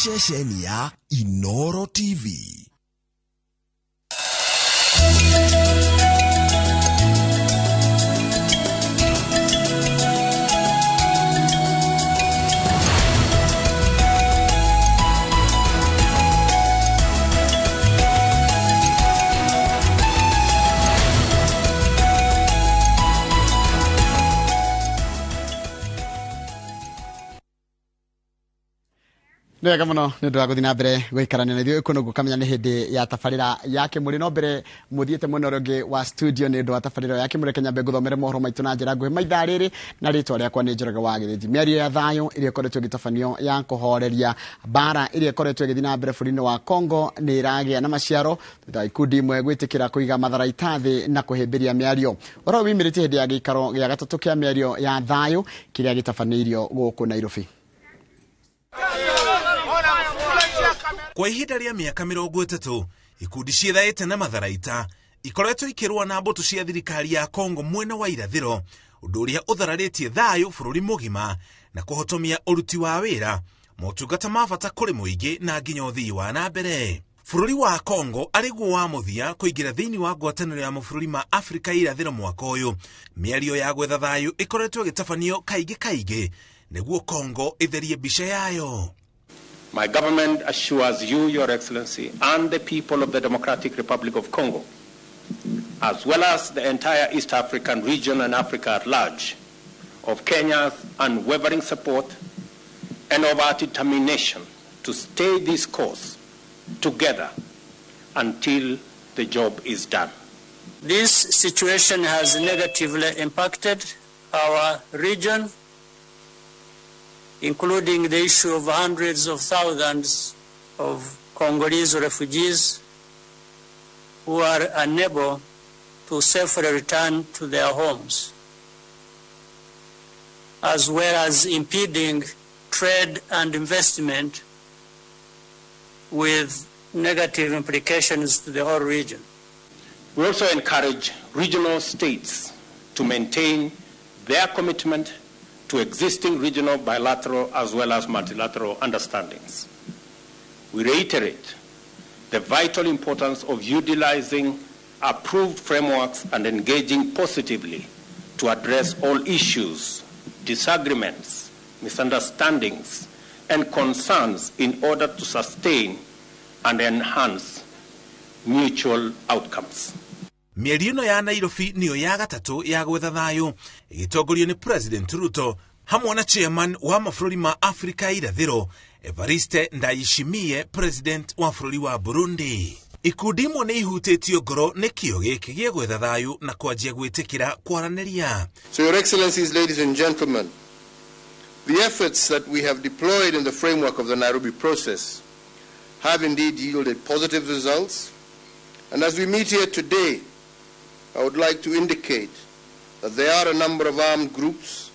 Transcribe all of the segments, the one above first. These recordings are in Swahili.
ceceni ya iNooro TV. Nega muno ndu wa guthina mbere gwikarania na ithuĩ kuno gukamenya ni hindi ya tabarĩra yake muri no mbere muthiĩte mwena ũrĩa wa studio ni ndu wa tabarĩra yake muri Kenya ngũthomere mohoro maitũ na njĩra nguhĩ maithaa rĩrĩ na rĩtwa rĩakwa nĩ Njoroge wa Gĩthĩnji. Mĩario ya thayũ ĩrĩa ĩkoretwo ĩgĩtabanio ya kũhoreria mbara ĩrĩa ĩkoretwo ĩgĩthiĩ na mbere bũrũri-inĩ wa Congo nĩ ĩragĩa na maciaro thutha wa ikundi imwe gwĩtĩkĩra kũiga matharaita thĩ na kũhĩmbĩria mĩario. Ũhoro wimĩrĩtie hindi ya gĩikaro gĩa gatatũ kĩa mĩario ya thayũ kĩrĩa gĩtabanĩirio gũkũ Nairobi. Kwa ihinda rĩa mĩaka 30 ikundi ciethaĩte na matharaita ikoretwo ikĩrũa na mbũtũ cia thirikari ya Congo mwena wa irathĩro, ũndũ ũrĩa ũthararĩtie thayũ bũrũri mũgima na kũhotomia ũruti wa wĩra, motungata ma bata kũrĩ mũingĩ na nginya ũthii wa na mbere. Bũrũri wa Congo arĩguo wa mũthia kũingĩra thĩinĩ wa ngwatanĩro ya mabũrũri ma Afrika irathĩro mwaka ũyũ. Mĩario ya gwetha thayũ ĩkoretwo ĩgĩtabanio kaingĩ nĩguo Congo ĩtherie mbica yayo. My government assures you, Your Excellency, and the people of the Democratic Republic of Congo, as well as the entire East African region and Africa at large, of Kenya's unwavering support and of our determination to stay this course together until the job is done. This situation has negatively impacted our region, including the issue of hundreds of thousands of Congolese refugees who are unable to safely return to their homes, as well as impeding trade and investment with negative implications to the whole region. We also encourage regional states to maintain their commitment to existing regional bilateral as well as multilateral understandings. We reiterate the vital importance of utilizing approved frameworks and engaging positively to address all issues, disagreements, misunderstandings, and concerns in order to sustain and enhance mutual outcomes. Mĩario ĩno ya Nairobi nĩyo ya gatatũ ya gwetha thayũ ĩgĩtongorio nĩ President Ruto hamwe na chairman wa mabũrũri ma Afrika irathĩro Evariste Ndayishimiye, president wa bũrũri wa Burundi. Ikundi imwe nĩ ihutĩtio ngoro nĩ kĩo gĩkĩ gĩa gwetha thayũ na kwanjia gwĩtĩkĩra kwaranĩria. So, Your Excellencies, ladies and gentlemen, the efforts that we have deployed in the framework of the Nairobi process have indeed yielded positive results. And as we meet here today, I would like to indicate that there are a number of armed groups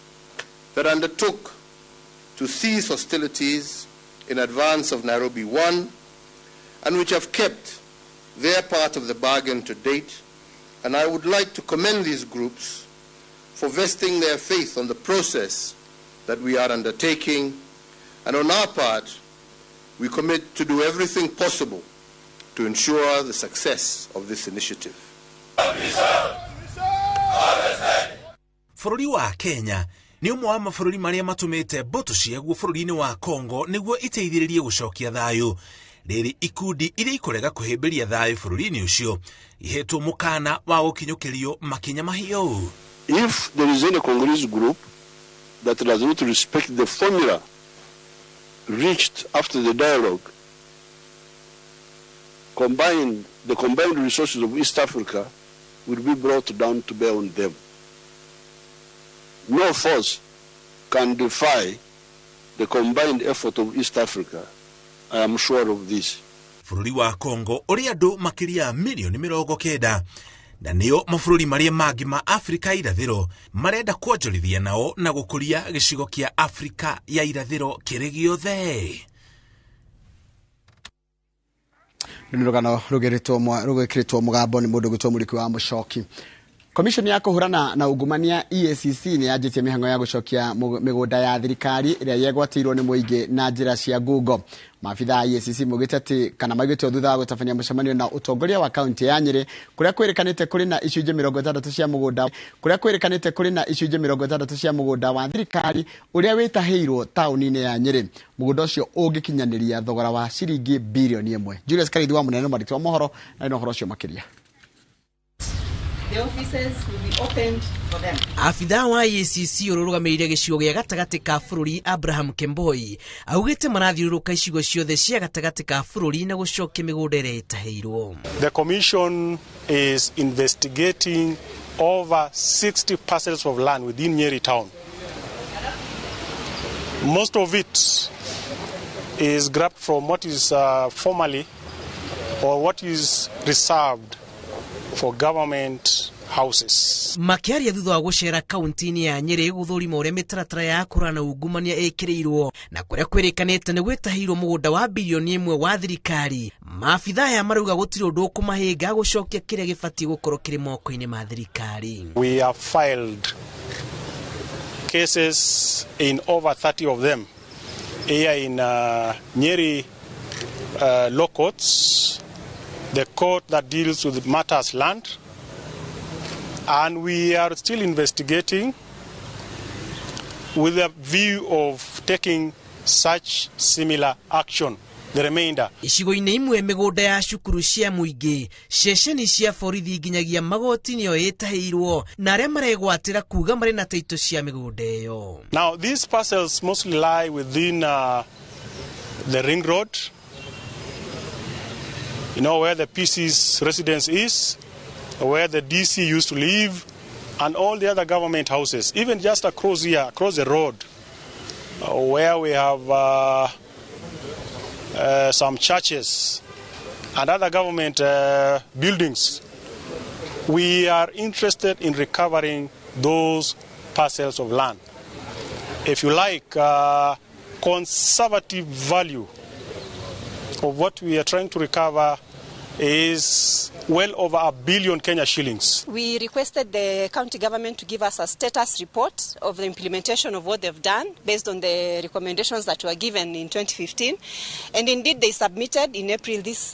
that undertook to cease hostilities in advance of Nairobi 1 and which have kept their part of the bargain to date. And I would like to commend these groups for vesting their faith on the process that we are undertaking. And on our part, we commit to do everything possible to ensure the success of this initiative. Bũrũri wa Kenya nĩ ũmwe wa mabũrũri marĩa matũmĩte mbũtũ ciaguo bũrũri-inĩ wa Congo nĩguo iteithĩrĩrie gũcokia thayũ. Rĩrĩ ikundi iria ikũrega kũhĩmbĩria thayũ bũrũri-inĩ ũcio ihetwo mũkana wa gũkinyũkĩrio makinya mahiũ. If there is any Congolese group that does not respect the formula reached after the dialogue, the combined resources of East Africa will be brought down to bear on them. No force can defy the combined effort of East Africa. I am sure of this. Bũrũri wa Congo ũrĩ andũ makĩria milioni 90 na nĩo mabũrũri marĩa mangĩ ma Afrika irathĩro marenda kuonjorithia nao na gũkũria gĩcigo kĩa Afrika ya irathĩro kĩrĩ gĩothe. Nĩ rũgano rũgĩkĩrĩtwo mũgambo nĩ mũndũ ũgĩtwo Mũriki wa Mũcoki. Komishoni ya kuhurana na ungumania EACC ni yajitie mihango ya gucokia migunda ya thirikari iria yegwatirwo ni muingi na njira cia ngungo. Maafitha a EACC mugite ati kana magite thutha wa gutabania mucemanio na utongoria wa kaunti ya Nyeri kuria kwirikanite kuri na icunje 60 cia mugunda wa thirikari uria witaheirwo tauni-ini ya Nyeri. Mugunda ucio ungikinyaniria thogora wa ciringi bilioni 1. Julius Karithi wa munene mariti wa mohoro na ino horo cio makiria. The offices will be opened for them. Afitha wa EACC ururugamirire gicigo gia gatagati ka bururi Abraham Kemboi augite marathiuruka icigo ciothe cia gatagati ka bururi na gucokia migunda iria itaheirwo. The commission is investigating over 60 parcels of land within Nyeri town. Most of it is grabbed from what is formerly or what is reserved for government houses. Makiaria thutha wa gucera kaunti-ini ya Nyeri guthurima uria mitaratara ya kurana ungumania ikirirwo na kuria kwirikanite ni gwitaheirwo mugunda wa bilioni 1 wa thirikari. Maafitha ya marauga gutiri undu ukumahinga gucokia kiria gibati gukorwo kiri moko-ini ma thirikari. We have filed cases in over 30 of them here in Nyeri law courts, the court that deals with matters land, and we are still investigating with a view of taking such similar action. The remainder. Icigo-ini imwe migunda ya cukuru cia muingi, ceceni cia borithi nginyagia magoti-ini yo itaheirwo na aria maregwatira kuga mari na taito cia migunda iyo. Now these parcels mostly lie within the ring road, you know, where the PC's residence is, where the DC used to live, and all the other government houses, even just across here, across the road, where we have some churches and other government buildings. We are interested in recovering those parcels of land. If you like, conservative value of what we are trying to recover is well over 1 billion Kenya shillings. We requested the county government to give us a status report of the implementation of what they've done based on the recommendations that were given in 2015, and indeed they submitted in April this